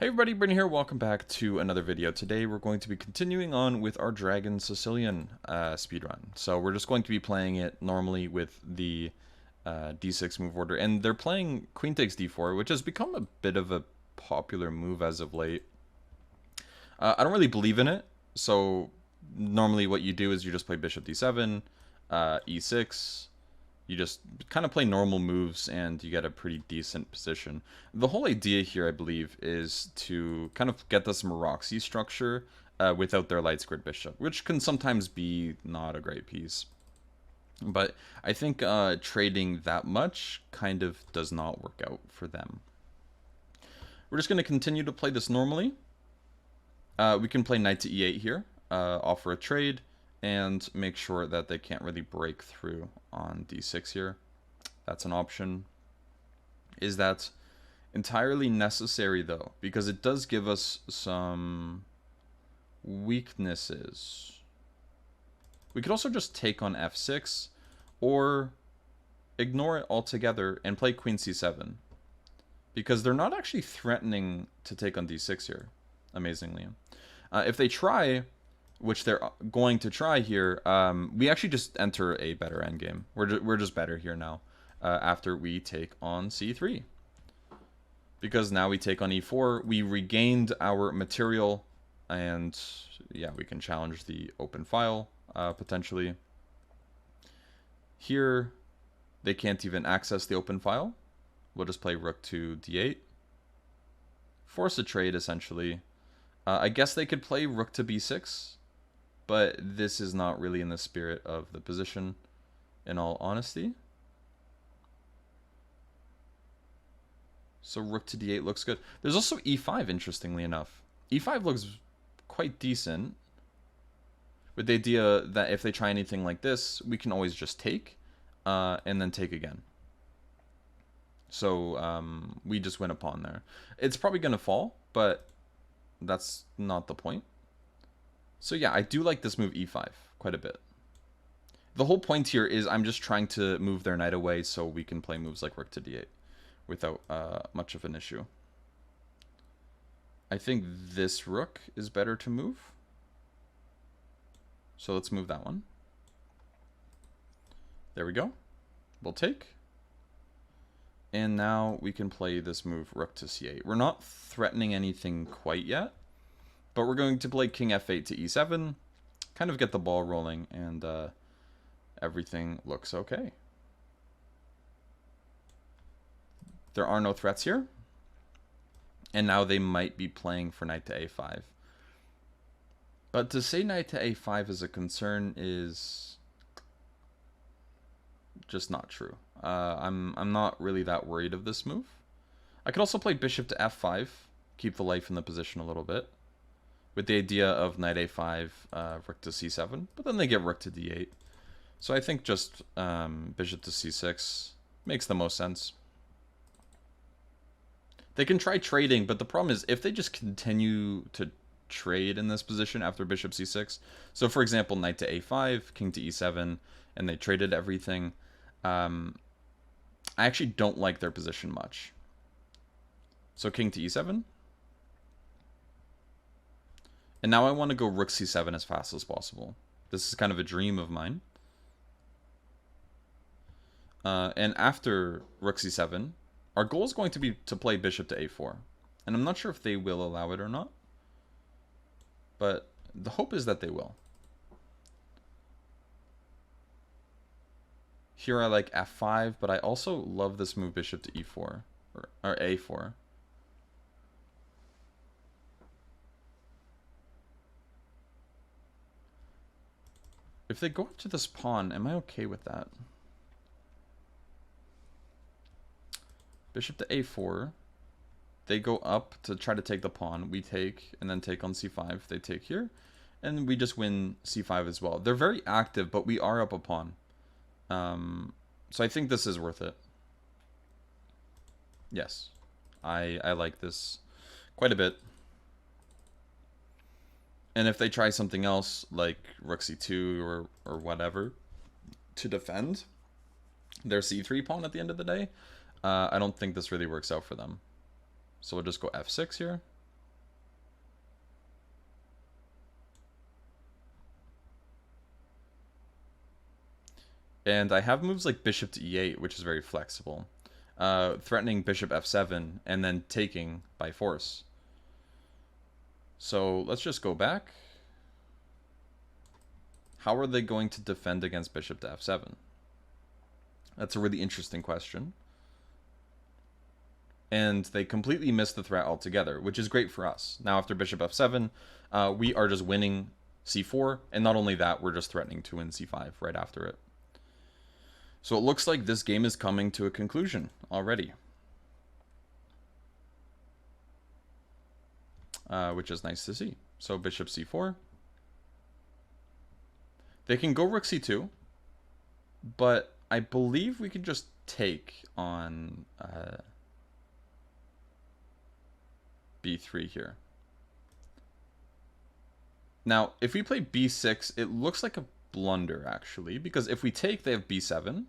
Hey everybody, Bryn here. Welcome back to another video. Today we're going to be continuing on with our Dragon Sicilian speedrun. So we're just going to be playing it normally with the d6 move order. And they're playing queen takes d4, which has become a bit of a popular move as of late. I don't really believe in it. So normally what you do is you just play bishop d7, e6, you just kind of play normal moves and you get a pretty decent position. The whole idea here, I believe, is to kind of get this Maroxy structure without their light squared bishop, which can sometimes be not a great piece. But I think trading that much kind of does not work out for them. We're just going to continue to play this normally. We can play knight to e8 here, offer a trade, and make sure that they can't really break through on d6 here. That's an option. Is that entirely necessary though? Because it does give us some weaknesses. We could also just take on f6 or ignore it altogether and play queen c7. Because they're not actually threatening to take on d6 here, amazingly. If they try, which they're going to try here, we actually just enter a better endgame. We're just better here now after we take on c3. Because now we take on e4, we regained our material, and yeah, we can challenge the open file, potentially. Here, they can't even access the open file. We'll just play rook to d8. Force a trade, essentially. I guess they could play rook to b6, but this is not really in the spirit of the position, in all honesty. So rook to d8 looks good. There's also e5, interestingly enough. e5 looks quite decent, with the idea that if they try anything like this, we can always just take, and then take again. So we just win a pawn there. It's probably going to fall, but that's not the point. So yeah, I do like this move e5 quite a bit. The whole point here is I'm just trying to move their knight away so we can play moves like rook to d8 without much of an issue. I think this rook is better to move. So let's move that one. There we go. We'll take. And now we can play this move rook to c8. We're not threatening anything quite yet, but we're going to play king f8 to e7, kind of get the ball rolling, and everything looks okay. There are no threats here, and now they might be playing for knight to a5. But to say knight to a5 is a concern is just not true. I'm not really that worried of this move. I could also play bishop to f5, keep the life in the position a little bit, with the idea of knight a5, rook to c7, but then they get rook to d8. So I think just bishop to c6 makes the most sense. They can try trading, but the problem is if they just continue to trade in this position after bishop c6, so for example, knight to a5, king to e7, and they traded everything, I actually don't like their position much. So king to e7. And now I want to go rook c7 as fast as possible. This is kind of a dream of mine. And after rook c7, our goal is going to be to play bishop to a4. And I'm not sure if they will allow it or not. But the hope is that they will. Here I like f5, but I also love this move bishop to e4, or a4. If they go up to this pawn, am I okay with that? Bishop to a4. They go up to try to take the pawn. We take, and then take on c5. They take here, and we just win c5 as well. They're very active, but we are up a pawn. So I think this is worth it. Yes, I like this quite a bit. And if they try something else, like rook c2 or whatever, to defend their c3 pawn at the end of the day, I don't think this really works out for them. So we'll just go f6 here. And I have moves like bishop to e8, which is very flexible. Threatening bishop f7 and then taking by force. So let's just go back. How are they going to defend against bishop to f7? That's a really interesting question. And they completely missed the threat altogether, which is great for us. Now after bishop f7, we are just winning c4, and not only that, we're just threatening to win c5 right after it. So it looks like this game is coming to a conclusion already. Which is nice to see. So bishop c4. They can go rook c2, but I believe we can just take on b3 here. Now, if we play b6, it looks like a blunder, actually, because if we take, they have b7.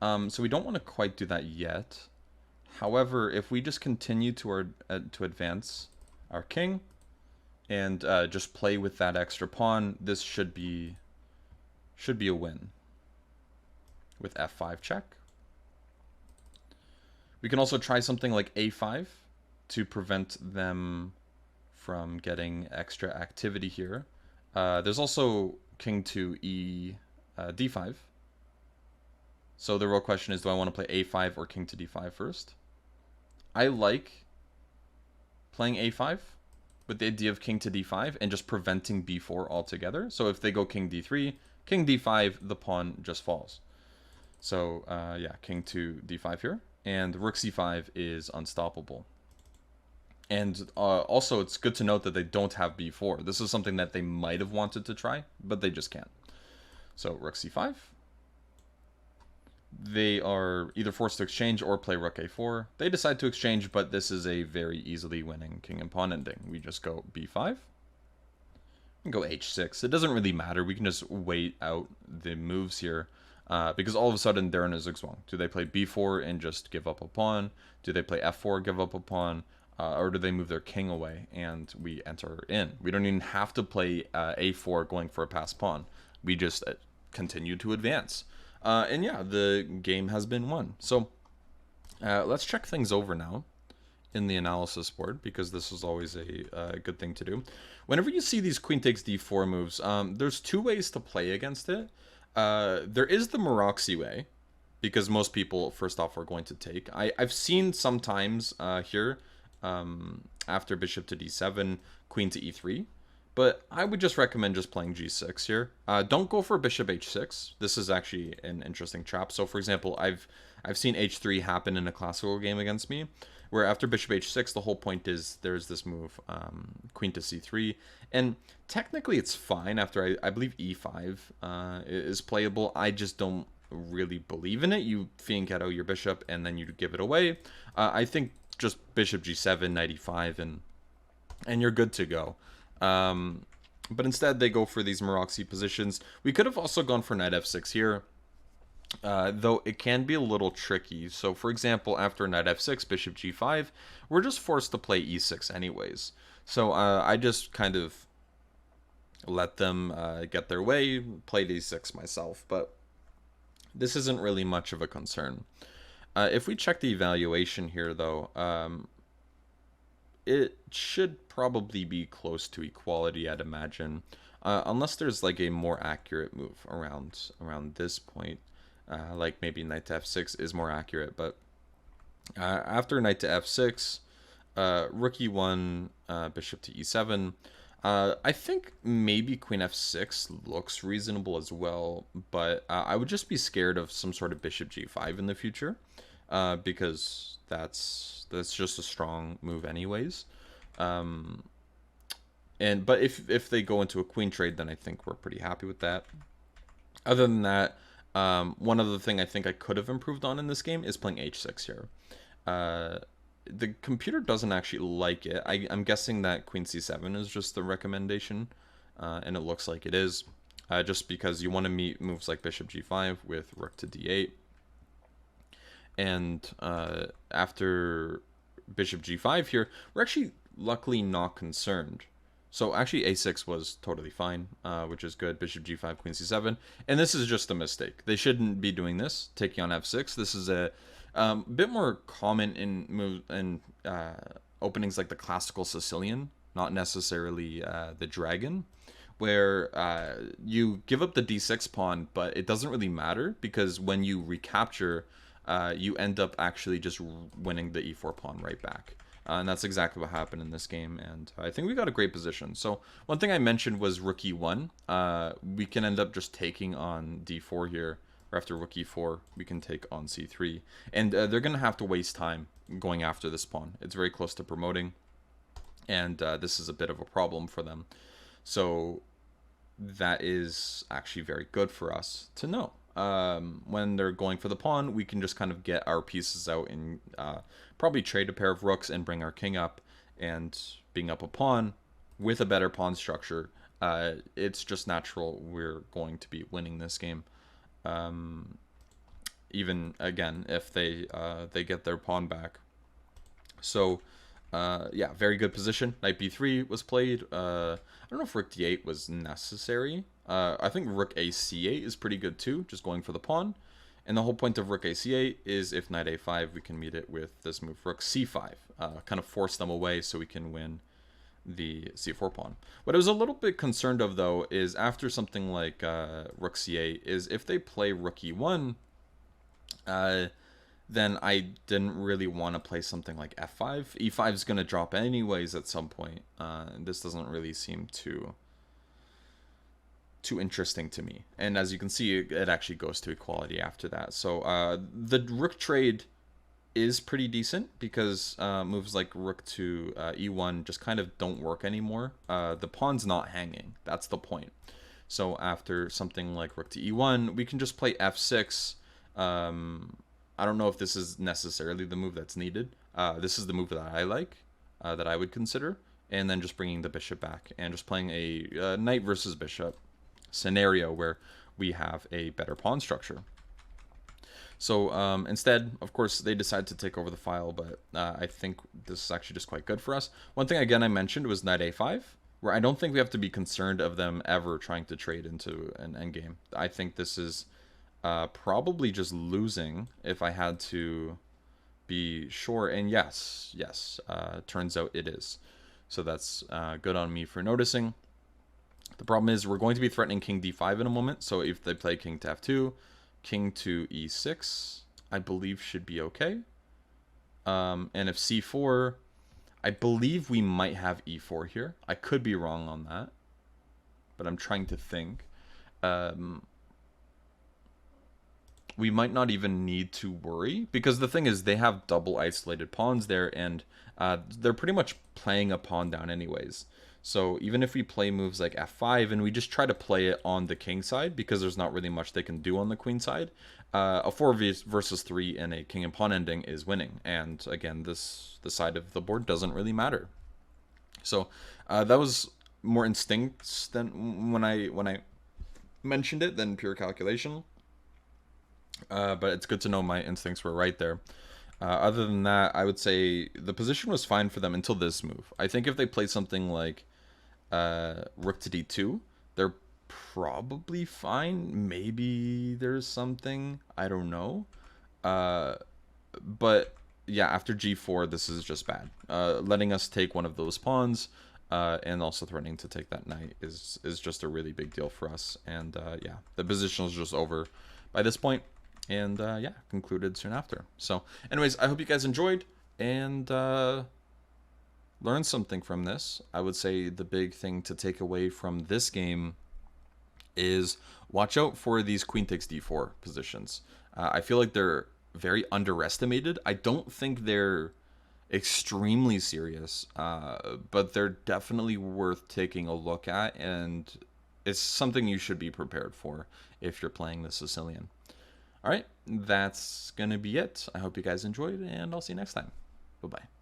So we don't want to quite do that yet. However, if we just continue to advance our king and just play with that extra pawn, this should be a win. With f5 check. We can also try something like a5 to prevent them from getting extra activity here. There's also king to d5. So the real question is, do I want to play a5 or king to d5 first? I like playing a5 with the idea of king to d5 and just preventing b4 altogether. So if they go king d3, king d5, the pawn just falls. So yeah, king to d5 here. And rook c5 is unstoppable. And also, it's good to note that they don't have b4. This is something that they might have wanted to try, but they just can't. So rook c5. They are either forced to exchange or play rook a4. They decide to exchange, but this is a very easily winning king and pawn ending. We just go b5. And go h6. It doesn't really matter. We can just wait out the moves here. Because all of a sudden they're in a zugzwang. Do they play b4 and just give up a pawn? Do they play f4, give up a pawn? Or do they move their king away and we enter in? We don't even have to play a4 going for a passed pawn. We just continue to advance. And yeah, the game has been won. So let's check things over now in the analysis board, because this is always a good thing to do. Whenever you see these queen takes d4 moves, there's two ways to play against it. There is the Maroczy way, because most people first off are going to take. I've seen sometimes here after bishop to d7, queen to e3, but I would just recommend just playing g6 here. Don't go for bishop h6. This is actually an interesting trap. So for example, I've seen h3 happen in a classical game against me, where after bishop h6, the whole point is there's this move, queen to c3, and technically it's fine after I believe e5 is playable. I just don't really believe in it. You fianchetto your bishop and then you give it away. I think just bishop g7, knight e5, and you're good to go. But instead they go for these Maroczy positions. We could have also gone for knight f6 here. Though it can be a little tricky. So for example, after knight f6, bishop g5, we're just forced to play e6 anyways. So I just kind of let them get their way, played e6 myself, but this isn't really much of a concern. If we check the evaluation here though, it should probably be close to equality, I'd imagine, unless there's like a more accurate move around this point. Like maybe knight to f6 is more accurate, but after knight to f6, rook e1, bishop to e7, I think maybe queen f6 looks reasonable as well, but I would just be scared of some sort of bishop g5 in the future, because that's just a strong move anyways. But if they go into a queen trade, then I think we're pretty happy with that. Other than that, one other thing I think I could have improved on in this game is playing h6 here. The computer doesn't actually like it. I'm guessing that queen c7 is just the recommendation, and it looks like it is, just because you want to meet moves like bishop g5 with rook to d8. And after bishop g5 here, we're actually luckily not concerned, So actually a6 was totally fine, which is good. Bishop g5, queen c7. And this is just a mistake. They shouldn't be doing this, taking on f6. This is a bit more common in openings like the classical Sicilian, not necessarily the Dragon, where you give up the d6 pawn, but it doesn't really matter because when you recapture, you end up actually just winning the e4 pawn right back. And that's exactly what happened in this game, and I think we got a great position. So one thing I mentioned was rook e1. We can end up just taking on d4 here, or after rook e4, we can take on c3. And they're going to have to waste time going after this pawn. It's very close to promoting, and this is a bit of a problem for them. So that is actually very good for us to know. When they're going for the pawn, we can just kind of get our pieces out and probably trade a pair of rooks and bring our king up. And being up a pawn with a better pawn structure, it's just natural we're going to be winning this game. Even again, if they get their pawn back. So yeah, very good position. Knight b3 was played. I don't know if rook d8 was necessary. I think rook a c8 is pretty good too, just going for the pawn. And the whole point of rook a c8 is if knight a5, we can meet it with this move, rook c5. Kind of force them away so we can win the c4 pawn. What I was a little bit concerned of, though, is after something like rook c8, is if they play rook e1, then I didn't really want to play something like f5. e5 is going to drop anyways at some point. This doesn't really seem too interesting to me. And as you can see, it actually goes to equality after that. So the rook trade is pretty decent because moves like rook to e1 just kind of don't work anymore. The pawn's not hanging. That's the point. So after something like rook to e1, we can just play f6. I don't know if this is necessarily the move that's needed. This is the move that I like, that I would consider. And then just bringing the bishop back and just playing a knight versus bishop scenario where we have a better pawn structure. So instead, of course, they decide to take over the file, but I think this is actually just quite good for us. One thing, again, I mentioned was knight a5, where I don't think we have to be concerned of them ever trying to trade into an endgame. I think this is probably just losing if I had to be sure. And yes, turns out it is. So that's good on me for noticing. The problem is we're going to be threatening king d5 in a moment. So if they play king to f2, king to e6, I believe should be okay. And if c4, I believe we might have e4 here. I could be wrong on that, but I'm trying to think. We might not even need to worry, because the thing is they have double isolated pawns there, and they're pretty much playing a pawn down anyways. So even if we play moves like f5 and we just try to play it on the king side, because there's not really much they can do on the queen side, a 4 versus 3 in a king and pawn ending is winning. And again, the side of the board doesn't really matter. So that was more instincts than when I mentioned it than pure calculation. But it's good to know my instincts were right there. Other than that, I would say the position was fine for them until this move. I think if they play something like rook to d2, they're probably fine. Maybe there's something, I don't know. But yeah, after g4, this is just bad. Letting us take one of those pawns and also threatening to take that knight is just a really big deal for us. And yeah, the position is just over by this point. And yeah, concluded soon after. So anyways, I hope you guys enjoyed and learned something from this. I would say the big thing to take away from this game is watch out for these queen takes d4 positions. I feel like they're very underestimated. I don't think they're extremely serious, but they're definitely worth taking a look at, and it's something you should be prepared for if you're playing the Sicilian. All right, that's going to be it. I hope you guys enjoyed, and I'll see you next time. Bye-bye.